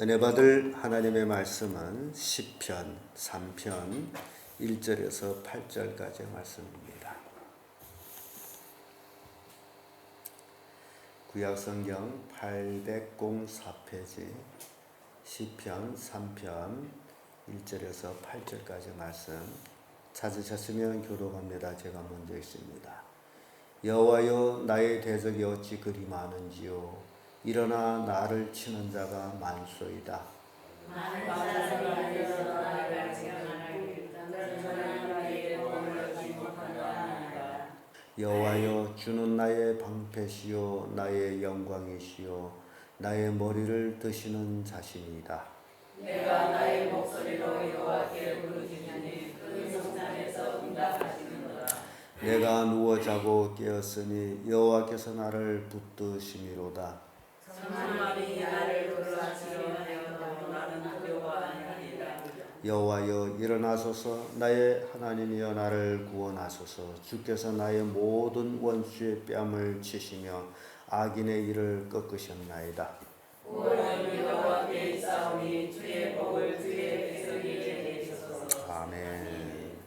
은혜 받을 하나님의 말씀은 시편 3편 1절에서 8절까지의 말씀입니다. 구약성경 804페이지 시편 3편 1절에서 8절까지의 말씀 찾으셨으면 교독합니다. 제가 먼저 읽습니다. 여호와여, 나의 대적이 어찌 그리 많은지요. 일어나 나를 치는 자가 많소이다. 여호와여, 주는 나의 방패시요 나의 영광이시요 나의 머리를 드시는 자신이다. 내가 나의 목소리로 여호와께 부르짖으니 그 성산에서 응답하시는도다. 내가 누워 자고 깨었으니 여호와께서 나를 붙드심이로다. 천만이 나를 둘러치려하여도 나는 두려워하니라. 여호와여, 일어나소서. 나의 하나님이여, 나를 구원하소서. 주께서 나의 모든 원수의 뺨을 치시며 악인의 일을 꺾으셨나이다. 구원은 여호와께 있사오니 주의 복을 주의 백성에게 내리소서. 아멘.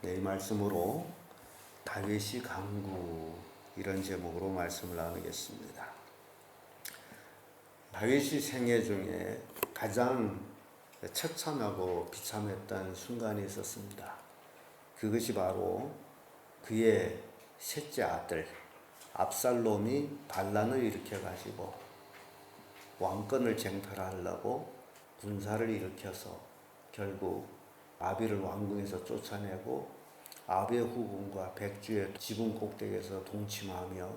네, 이 말씀으로 다윗이 강구, 이런 제목으로 말씀을 나누겠습니다. 다윗이 생애 중에 가장 처참하고 비참했던 순간이 있었습니다. 그것이 바로 그의 셋째 아들 압살롬이 반란을 일으켜가지고 왕권을 쟁탈하려고 군사를 일으켜서 결국 아비를 왕궁에서 쫓아내고 아비의 후궁과 백주의 지붕 꼭대기에서 동침하며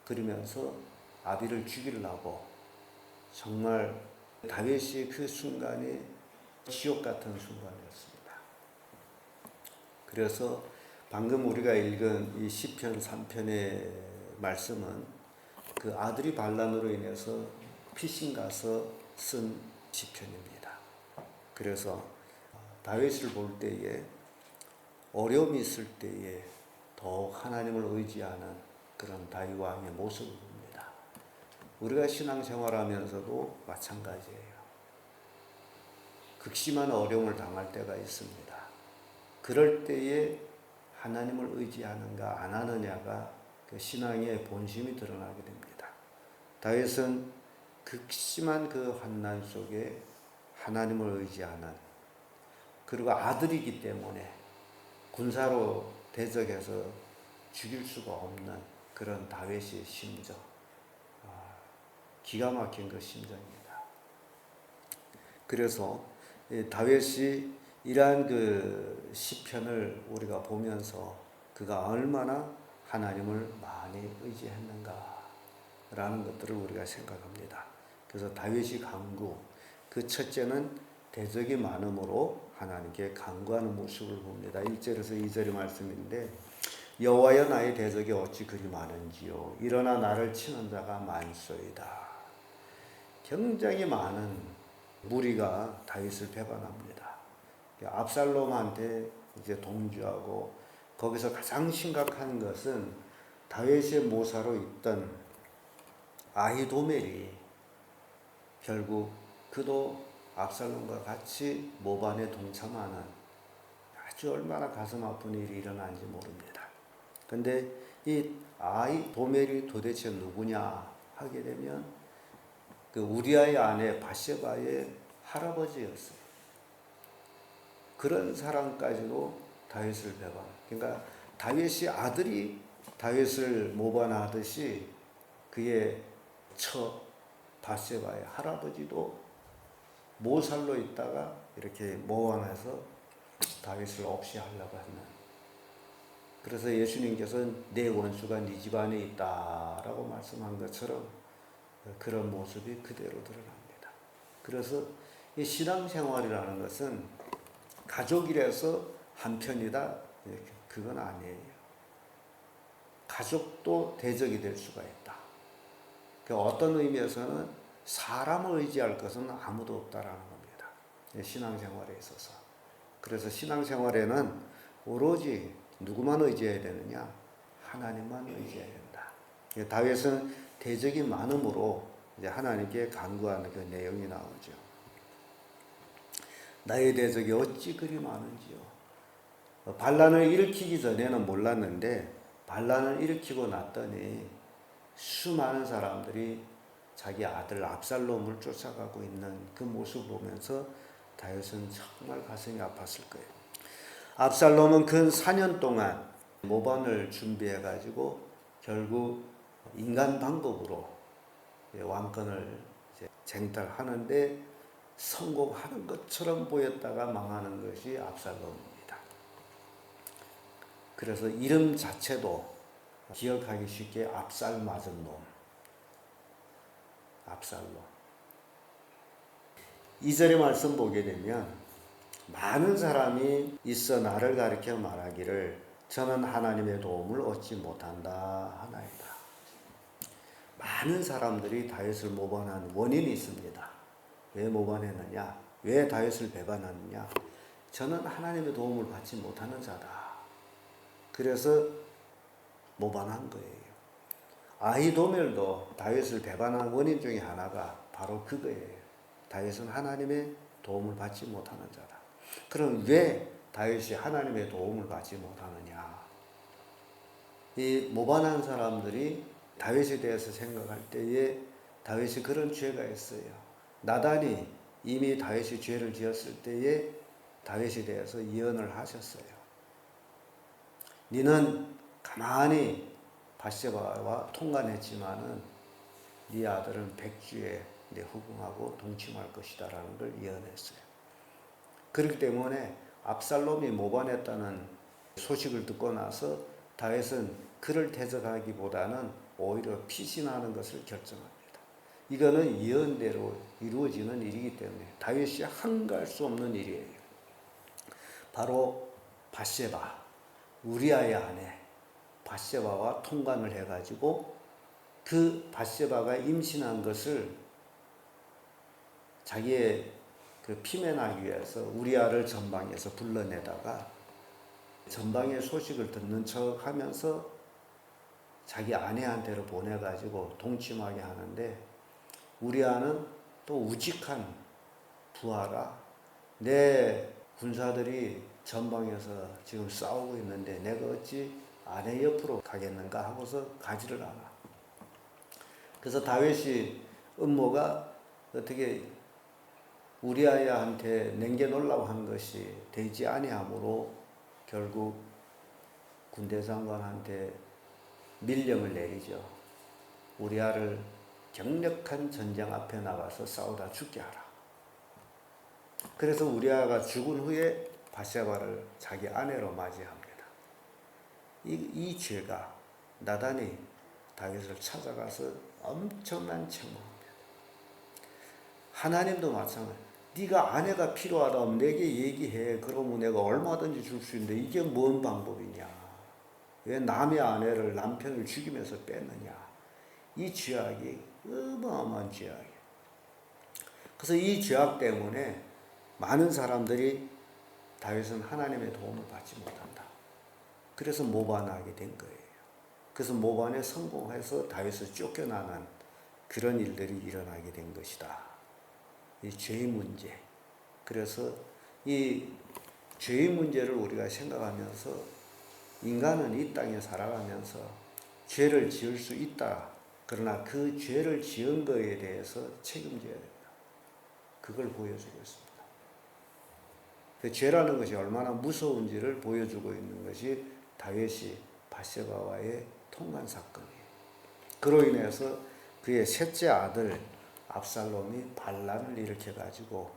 그러면서 아비를 죽이려고, 정말 다윗이 그 순간이 지옥 같은 순간이었습니다. 그래서 방금 우리가 읽은 이 시편 3편의 말씀은 그 아들이 반란으로 인해서 피신가서 쓴 시편입니다. 그래서 다윗을 볼 때에 어려움이 있을 때에 더욱 하나님을 의지하는 그런 다윗 왕의 모습을 봅니다. 우리가 신앙생활하면서도 마찬가지예요. 극심한 어려움을 당할 때가 있습니다. 그럴 때에 하나님을 의지하는가 안 하느냐가 그 신앙의 본심이 드러나게 됩니다. 다윗은 극심한 그 환난 속에 하나님을 의지하는, 그리고 아들이기 때문에 군사로 대적해서 죽일 수가 없는 그런 다윗의 심정, 기가 막힌 그 심정입니다. 그래서 다윗이 이러한 그 시편을 우리가 보면서 그가 얼마나 하나님을 많이 의지했는가 라는 것들을 우리가 생각합니다. 그래서 다윗이 간구, 그 첫째는 대적이 많음으로 하나님께 간구하는 모습을 봅니다. 1절에서 2절의 말씀인데, 여호와여, 나의 대적이 어찌 그리 많은지요. 일어나 나를 치는 자가 많소이다. 굉장히 많은 무리가 다윗을 배반합니다. 압살롬한테 이제 동조하고, 거기서 가장 심각한 것은 다윗의 모사로 있던 아히도멜이 결국 그도 압살롬과 같이 모반에 동참하는, 아주 얼마나 가슴 아픈 일이 일어난지 모릅니다. 근데 이 아히도멜이 도대체 누구냐 하게 되면 그 우리아의 아내 밧세바의 할아버지였어요. 그런 사람까지도 다윗을 배반. 그러니까 다윗이 아들이 다윗을 모반하듯이 그의 처 밧세바의 할아버지도 모살로 있다가 이렇게 모반해서 다윗을 없이하려고 하는. 그래서 예수님께서는 내 원수가 네 집안에 있다라고 말씀한 것처럼 그런 모습이 그대로 드러납니다. 그래서 이 신앙생활이라는 것은 가족이라서 한편이다, 그건 아니에요. 가족도 대적이 될 수가 있다. 어떤 의미에서는 사람을 의지할 것은 아무도 없다라는 겁니다. 신앙생활에 있어서. 그래서 신앙생활에는 오로지 누구만 의지해야 되느냐? 하나님만 의지해야 된다. 다윗은 대적이 많으므로 이제 하나님께 간구하는 그 내용이 나오죠. 나의 대적이 어찌 그리 많은지요. 반란을 일으키기 전에는 몰랐는데 반란을 일으키고 났더니 수많은 사람들이 자기 아들 압살롬을 쫓아가고 있는 그 모습을 보면서 다윗은 정말 가슴이 아팠을 거예요. 압살롬은 근 4년 동안 모반을 준비해 가지고 결국 인간 방법으로 왕권을 쟁탈하는데 성공하는 것처럼 보였다가 망하는 것이 압살롬입니다. 그래서 이름 자체도 기억하기 쉽게 압살 맞은 놈, 압살롬. 2절의 말씀 보게 되면 많은 사람이 있어 나를 가리켜 말하기를 저는 하나님의 도움을 얻지 못한다 하나이다. 많은 사람들이 다윗을 모반한 원인이 있습니다. 왜 모반했느냐? 왜 다윗을 배반하느냐? 저는 하나님의 도움을 받지 못하는 자다. 그래서 모반한 거예요. 아히도멜도 다윗을 배반한 원인 중에 하나가 바로 그거예요. 다윗은 하나님의 도움을 받지 못하는 자다. 그럼 왜 다윗이 하나님의 도움을 받지 못하느냐? 이 모반한 사람들이 다윗에 대해서 생각할 때에 다윗이 그런 죄가 있어요. 나단이 이미 다윗이 죄를 지었을 때에 다윗에 대해서 예언을 하셨어요. 너는 가만히 밧세바와 통관했지만은 네 아들은 백주에 네 후궁하고 동침할 것이다라는 걸 예언했어요. 그렇기 때문에 압살롬이 모반했다는 소식을 듣고 나서 다윗은 그를 대적하기보다는 오히려 피신하는 것을 결정합니다. 이거는 예언대로 이루어지는 일이기 때문에 다윗이 한가할 수 없는 일이에요. 바로 밧세바, 우리아의 아내 밧세바와 통관을 해가지고 그 밧세바가 임신한 것을 자기의 그 피면하기 위해서 우리아를 전방에서 불러내다가 전방의 소식을 듣는 척 하면서 자기 아내한테로 보내가지고 동침하게 하는데 우리아는 또 우직한 부하가 내 군사들이 전방에서 지금 싸우고 있는데 내가 어찌 아내 옆으로 가겠는가 하고서 가지를 않아. 그래서 다윗이 음모가 어떻게 우리아한테 남겨놓으려고 한 것이 되지 아니하므로 결국 군대 장관한테 밀령을 내리죠. 우리아를 격력한 전쟁 앞에 나가서 싸우다 죽게 하라. 그래서 우리아가 죽은 후에 밧세바를 자기 아내로 맞이합니다. 이 죄가 나단이 다윗을 찾아가서 엄청난 책망합니다. 하나님도 마찬가지. 네가 아내가 필요하다면 내게 얘기해. 그러면 내가 얼마든지 줄 수 있는데 이게 뭔 방법이냐? 왜 남의 아내를 남편을 죽이면서 뺐느냐? 이 죄악이 어마어마한 죄악이에요. 그래서 이 죄악 때문에 많은 사람들이 다윗은 하나님의 도움을 받지 못한다. 그래서 모반하게 된 거예요. 그래서 모반에 성공해서 다윗을 쫓겨나는 그런 일들이 일어나게 된 것이다. 이 죄의 문제. 그래서 이 죄의 문제를 우리가 생각하면서 인간은 이 땅에 살아가면서 죄를 지을 수 있다. 그러나 그 죄를 지은 거에 대해서 책임져야 된다. 그걸 보여주고 있습니다. 그 죄라는 것이 얼마나 무서운지를 보여주고 있는 것이 다윗이 밧세바와의 통관 사건이에요. 그로 인해서 그의 셋째 아들 압살롬이 반란을 일으켜가지고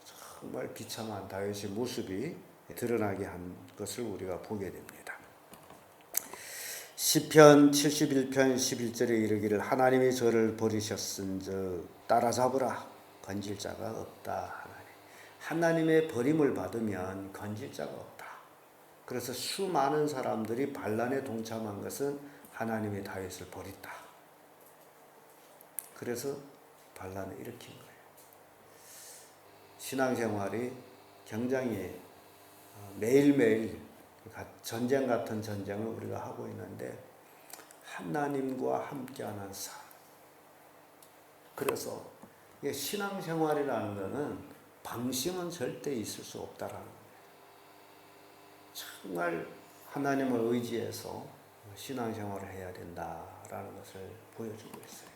정말 비참한 다윗의 모습이 드러나게 한 것을 우리가 보게 됩니다. 시편 71편 11절에 이르기를 하나님이 저를 버리셨은즉 따라잡으라 건질 자가 없다. 하나님의 버림을 받으면 건질 자가 없다. 그래서 수많은 사람들이 반란에 동참한 것은 하나님이 다윗을 버렸다. 그래서 반란을 일으킨 거예요. 신앙생활이 굉장히 매일매일 전쟁 같은 전쟁을 우리가 하고 있는데 하나님과 함께하는 삶, 그래서 이게 신앙생활이라는 것은 방심은 절대 있을 수 없다라는 거예요. 정말 하나님을 의지해서 신앙생활을 해야 된다라는 것을 보여주고 있어요.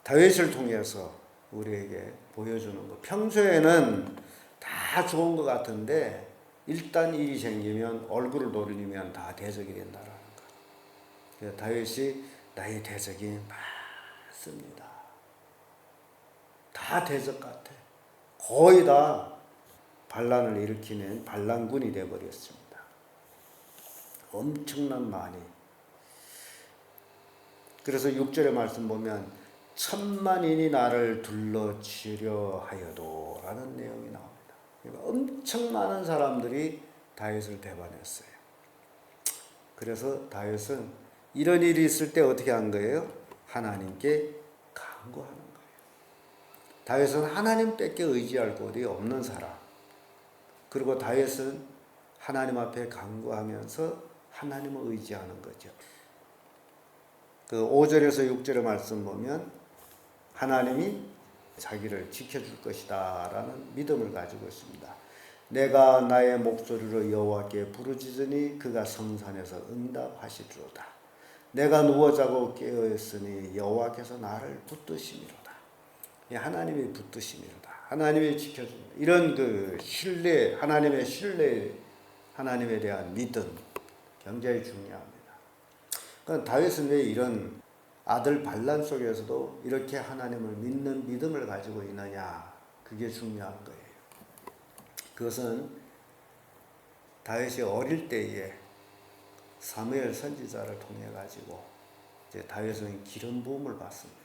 다윗을 통해서 우리에게 보여주는 것. 평소에는 다 좋은 것 같은데 일단 일이 생기면 얼굴을 돌리면 다 대적이 된다라는 것. 그래서 다윗이 나의 대적이 많습니다. 다 대적 같아. 거의 다 반란을 일으키는 반란군이 되어버렸습니다. 엄청난 많이. 그래서 6절의 말씀 보면 천만인이 나를 둘러치려 하여도 라는 내용이 나옵니다. 그러니까 엄청 많은 사람들이 다윗을 배반했어요. 그래서 다윗은 이런 일이 있을 때 어떻게 한 거예요? 하나님께 간구하는 거예요. 다윗은 하나님밖에 의지할 곳이 없는 사람. 그리고 다윗은 하나님 앞에 간구하면서 하나님을 의지하는 거죠. 그 5절에서 6절의 말씀 보면 하나님이 자기를 지켜줄 것이다 라는 믿음을 가지고 있습니다. 내가 나의 목소리로 여호와께 부르짖으니 그가 성산에서 응답하시리로다. 내가 누워 자고 깨어 있으니 여호와께서 나를 붙드심이로다. 하나님이 붙드심이로다. 하나님이 지켜줍니다. 이런 그 신뢰, 하나님의 신뢰, 하나님에 대한 믿음 굉장히 중요합니다. 그러니까 다윗은 왜 이런 아들 반란 속에서도 이렇게 하나님을 믿는 믿음을 가지고 있느냐? 그게 중요한 거예요. 그것은 다윗이 어릴 때에 사무엘 선지자를 통해 가지고 이제 다윗은 기름 부음을 받습니다.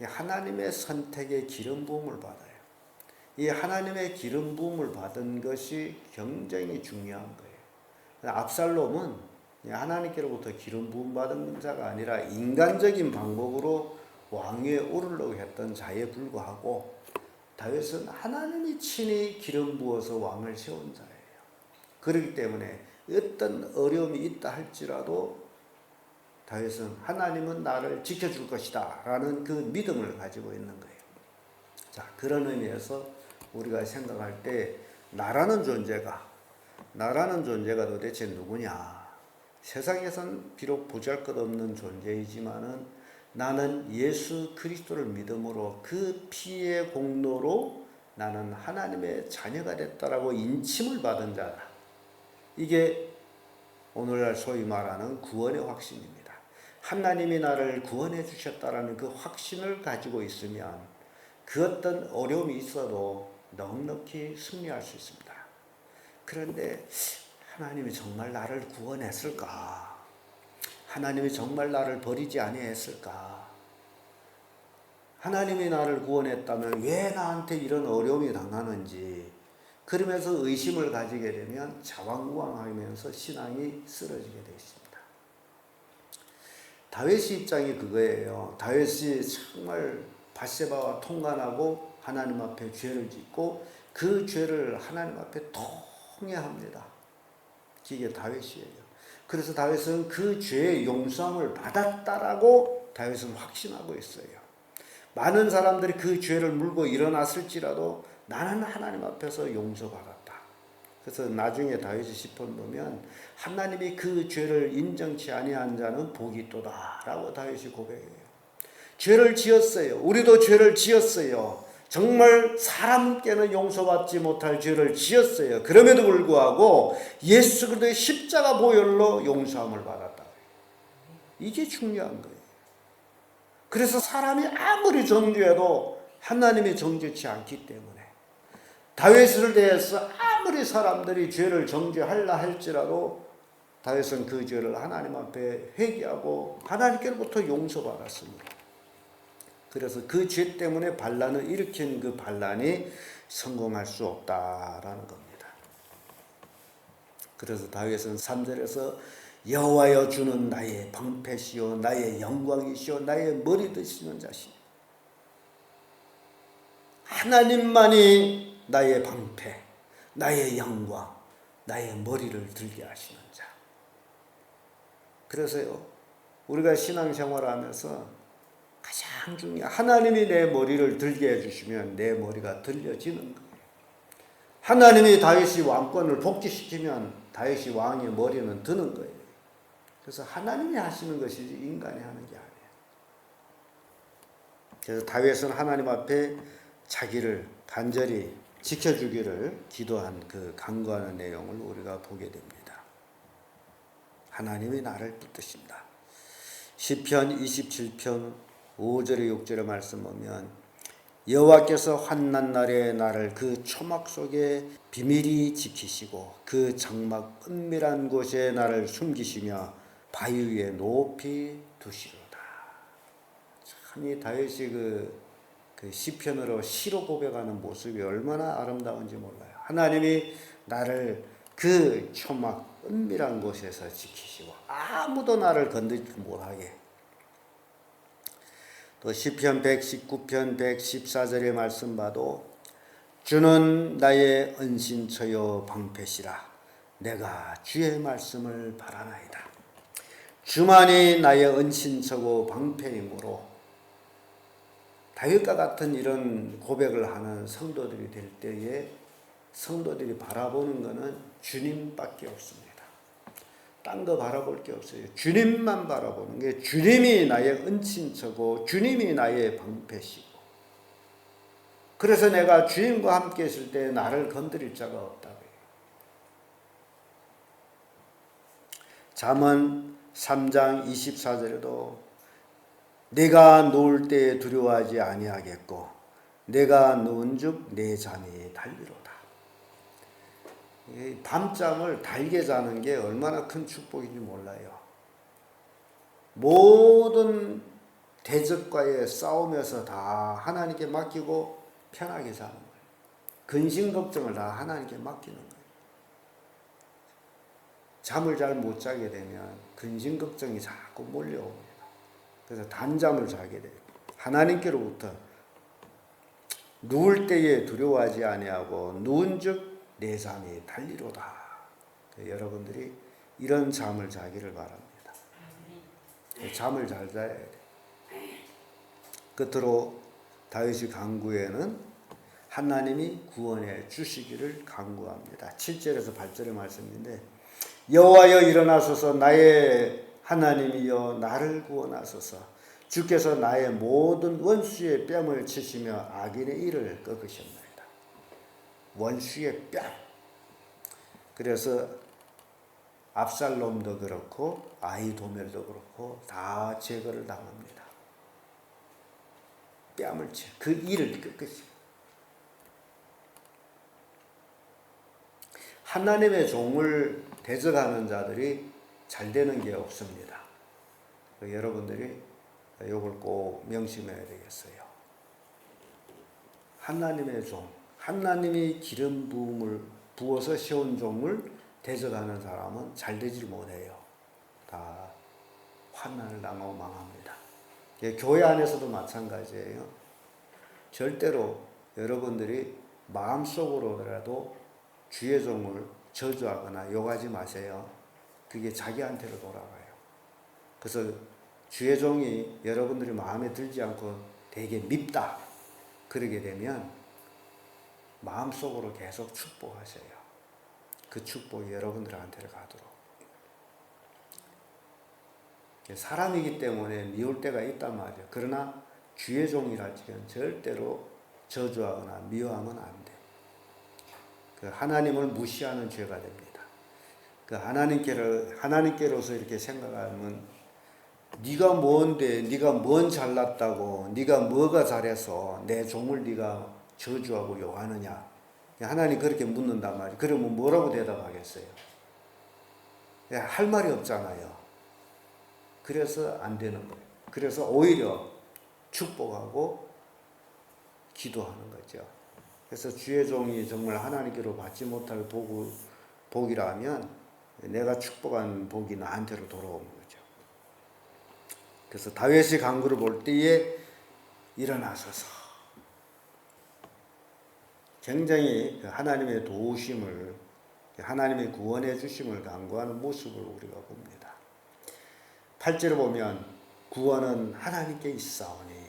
하나님의 선택에 기름 부음을 받아요. 이 하나님의 기름 부음을 받은 것이 굉장히 중요한 거예요. 압살롬은 하나님께로부터 기름 부음 받은 자가 아니라 인간적인 방법으로 왕위에 오르려고 했던 자에 불과하고 다윗은 하나님이 친히 기름 부어서 왕을 세운 자예요. 그렇기 때문에 어떤 어려움이 있다 할지라도 다윗은 하나님은 나를 지켜줄 것이다 라는 그 믿음을 가지고 있는 거예요. 자, 그런 의미에서 우리가 생각할 때 나라는 존재가 도대체 누구냐? 세상에선 비록 보잘것없는 존재이지만은 나는 예수 그리스도를 믿음으로 그 피의 공로로 나는 하나님의 자녀가 됐다라고 인침을 받은 자다. 이게 오늘날 소위 말하는 구원의 확신입니다. 하나님이 나를 구원해 주셨다라는 그 확신을 가지고 있으면 그 어떤 어려움이 있어도 넉넉히 승리할 수 있습니다. 그런데 하나님이 정말 나를 구원했을까? 하나님이 정말 나를 버리지 아니했을까? 하나님이 나를 구원했다면 왜 나한테 이런 어려움이 당하는지 그러면서 의심을 가지게 되면 자왕구왕하면서 신앙이 쓰러지게 되어 있습니다. 다윗의 입장이 그거예요. 다윗이 정말 밧세바와 통관하고 하나님 앞에 죄를 짓고 그 죄를 하나님 앞에 통회합니다. 이게 다윗이에요. 그래서 다윗은 그 죄의 용서함을 받았다라고 다윗은 확신하고 있어요. 많은 사람들이 그 죄를 물고 일어났을지라도 나는 하나님 앞에서 용서받았다. 그래서 나중에 다윗의 시편 보면 하나님이 그 죄를 인정치 아니한 자는 복이 있도다 라고 다윗이 고백해요. 죄를 지었어요. 우리도 죄를 지었어요. 정말 사람께는 용서받지 못할 죄를 지었어요. 그럼에도 불구하고 예수 그리스도의 십자가 보혈로 용서함을 받았다. 이게 중요한 거예요. 그래서 사람이 아무리 정죄해도 하나님이 정죄치 않기 때문에 다윗을 대해서 아무리 사람들이 죄를 정죄하려 할지라도 다윗은 그 죄를 하나님 앞에 회개하고 하나님께로부터 용서받았습니다. 그래서 그 죄 때문에 반란을 일으킨 그 반란이 성공할 수 없다라는 겁니다. 그래서 다윗은 3절에서 여호와여 주는 나의 방패시요 나의 영광이시요 나의 머리 드시는 자시. 하나님만이 나의 방패, 나의 영광, 나의 머리를 들게 하시는 자. 그래서요, 우리가 신앙생활하면서 가장 중요한 하나님이 내 머리를 들게 해주시면 내 머리가 들려지는 거예요. 하나님이 다윗이 왕권을 복귀시키면 다윗이 왕의 머리는 드는 거예요. 그래서 하나님이 하시는 것이지 인간이 하는 게 아니에요. 그래서 다윗은 하나님 앞에 자기를 간절히 지켜주기를 기도한 그 간구하는 내용을 우리가 보게 됩니다. 하나님이 나를 붙드신다. 시편 27편 5절에 6절의 말씀 보면 여호와께서 환난 날에 나를 그 초막 속에 비밀히 지키시고 그 장막 은밀한 곳에 나를 숨기시며 바위 위에 높이 두시로다. 참 이 다윗이 그 시편으로 시로 고백하는 모습이 얼마나 아름다운지 몰라요. 하나님이 나를 그 초막 은밀한 곳에서 지키시고 아무도 나를 건드리지 못하게. 또 시편 119편 114절의 말씀 봐도 주는 나의 은신처요 방패시라 내가 주의 말씀을 바라나이다. 주만이 나의 은신처고 방패이므로 다윗과 같은 이런 고백을 하는 성도들이 될 때에 성도들이 바라보는 것은 주님밖에 없습니다. 딴 거 바라볼 게 없어요. 주님만 바라보는 게 주님이 나의 은친처고 주님이 나의 방패시고 그래서 내가 주님과 함께 있을 때 나를 건드릴 자가 없다고요. 잠언 3장 24절에도 내가 누울 때에 두려워하지 아니하겠고 내가 누운즉 내 잠이 달리로다. 밤잠을 달게 자는 게 얼마나 큰 축복인지 몰라요. 모든 대적과의 싸움에서 다 하나님께 맡기고 편하게 자는 거예요. 근심 걱정을 다 하나님께 맡기는 거예요. 잠을 잘 못 자게 되면 근심 걱정이 자꾸 몰려옵니다. 그래서 단잠을 자게 돼요. 하나님께로부터 누울 때에 두려워하지 아니하고 누운즉 내 잠이 달리로다. 여러분들이 이런 잠을 자기를 바랍니다. 잠을 잘 자야 돼. 끝으로 다윗의 간구에는 하나님이 구원해 주시기를 간구합니다. 7절에서 8절의 말씀인데 여호와여 일어나소서 나의 하나님이여 나를 구원하소서 주께서 나의 모든 원수의 뺨을 치시며 악인의 일을 꺾으셨나이다. 원수의 뺨. 그래서 압살롬도 그렇고 아히도멜도 그렇고 다 제거를 당합니다. 뺨을 치 그 일을 꺾으시고 하나님의 종을 대적하는 자들이 잘 되는 게 없습니다. 여러분들이 이걸 꼭 명심해야 되겠어요. 하나님의 종, 하나님이 기름 부음을 부어서 세운 종을 대적하는 사람은 잘 되지 못해요. 다 환난을 당하고 망합니다. 교회 안에서도 마찬가지예요. 절대로 여러분들이 마음속으로라도 주의 종을 저주하거나 욕하지 마세요. 그게 자기한테로 돌아가요. 그래서 주의 종이 여러분들이 마음에 들지 않고 되게 밉다. 그러게 되면 마음속으로 계속 축복하셔요. 그 축복이 여러분들한테 가도록. 사람이기 때문에 미울 때가 있단 말이에요. 그러나 주의 종이라지만 절대로 저주하거나 미워하면 안 돼. 그 하나님을 무시하는 죄가 됩니다. 그 하나님께로서 이렇게 생각하면 네가 뭔데, 네가 뭔 잘났다고, 네가 뭐가 잘해서 내 종을 네가 저주하고 욕하느냐. 하나님 그렇게 묻는단 말이에요. 그러면 뭐라고 대답하겠어요? 할 말이 없잖아요. 그래서 안 되는 거예요. 그래서 오히려 축복하고 기도하는 거죠. 그래서 주의 종이 정말 하나님께로 받지 못할 복이라면 내가 축복한 복이 나한테로 돌아오는 거죠. 그래서 다윗의 간구를 볼 때에 일어나소서. 굉장히 하나님의 도우심을, 하나님의 구원해 주심을 간구하는 모습을 우리가 봅니다. 8절에 보면 구원은 하나님께 있사오니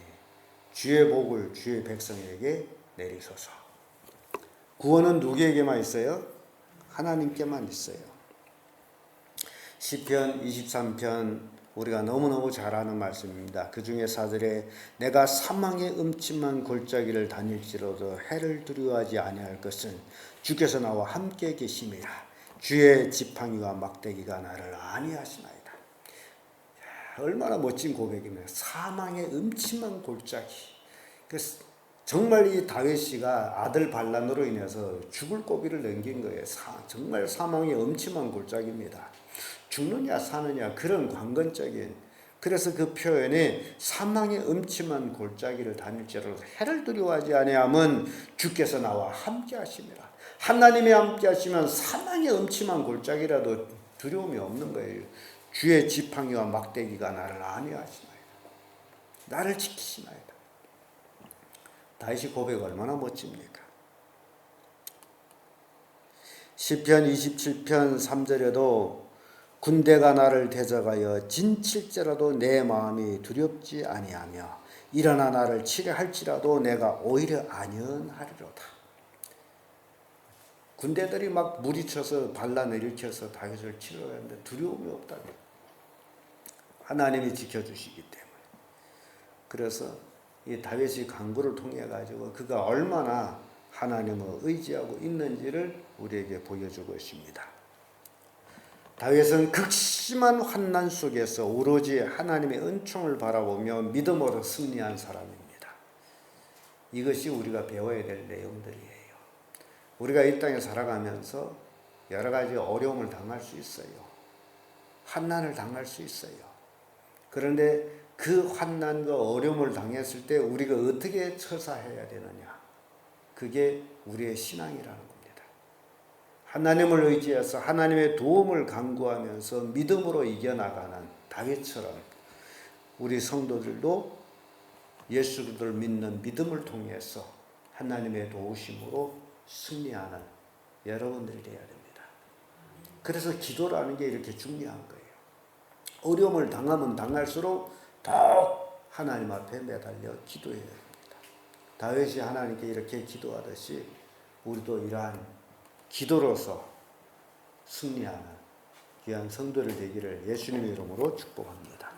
주의 복을 주의 백성에게 내리소서. 구원은 누구에게만 있어요? 하나님께만 있어요. 시편 23편 우리가 너무너무 잘 아는 말씀입니다. 그 중에 4절에 내가 사망의 음침한 골짜기를 다닐지라도 해를 두려워하지 아니할 것은 주께서 나와 함께 계심이라. 주의 지팡이와 막대기가 나를 안위하시나이다. 얼마나 멋진 고백이면 사망의 음침한 골짜기. 정말 이 다윗이가 아들 반란으로 인해서 죽을 고비를 넘긴 거예요. 정말 사망의 음침한 골짜기입니다. 죽느냐 사느냐 그런 관건적인, 그래서 그 표현이 사망의 음침한 골짜기를 다닐지라도 해를 두려워하지 아니하면 주께서 나와 함께 하심이라. 하나님이 함께 하시면 사망의 음침한 골짜기라도 두려움이 없는 거예요. 주의 지팡이와 막대기가 나를 안위하시나이다. 나를 지키시나이다. 다윗의 고백 얼마나 멋집니까? 시편 27편 3절에도 군대가 나를 대적하여 진칠지라도 내 마음이 두렵지 아니하며 일어나 나를 치려 할지라도 내가 오히려 안연하리로다. 군대들이 막 무리쳐서 반란을 일으켜서 다윗을 치려 했는데 두려움이 없다고. 하나님이 지켜주시기 때문에. 그래서 이 다윗의 강구를 통해 가지고 그가 얼마나 하나님을 의지하고 있는지를 우리에게 보여주고 있습니다. 다윗은 극심한 환난 속에서 오로지 하나님의 은총을 바라보며 믿음으로 승리한 사람입니다. 이것이 우리가 배워야 될 내용들이에요. 우리가 이 땅에 살아가면서 여러 가지 어려움을 당할 수 있어요. 환난을 당할 수 있어요. 그런데 그 환난과 어려움을 당했을 때 우리가 어떻게 처사해야 되느냐? 그게 우리의 신앙이라는 겁니다. 하나님을 의지해서 하나님의 도움을 간구하면서 믿음으로 이겨나가는 다윗처럼 우리 성도들도 예수를 믿는 믿음을 통해서 하나님의 도우심으로 승리하는 여러분들이 되어야 됩니다. 그래서 기도라는 게 이렇게 중요한 거예요. 어려움을 당하면 당할수록 더욱 하나님 앞에 매달려 기도해야 됩니다. 다윗이 하나님께 이렇게 기도하듯이 우리도 이러한 기도로서 승리하는 귀한 성도를 되기를 예수님의 이름으로 축복합니다.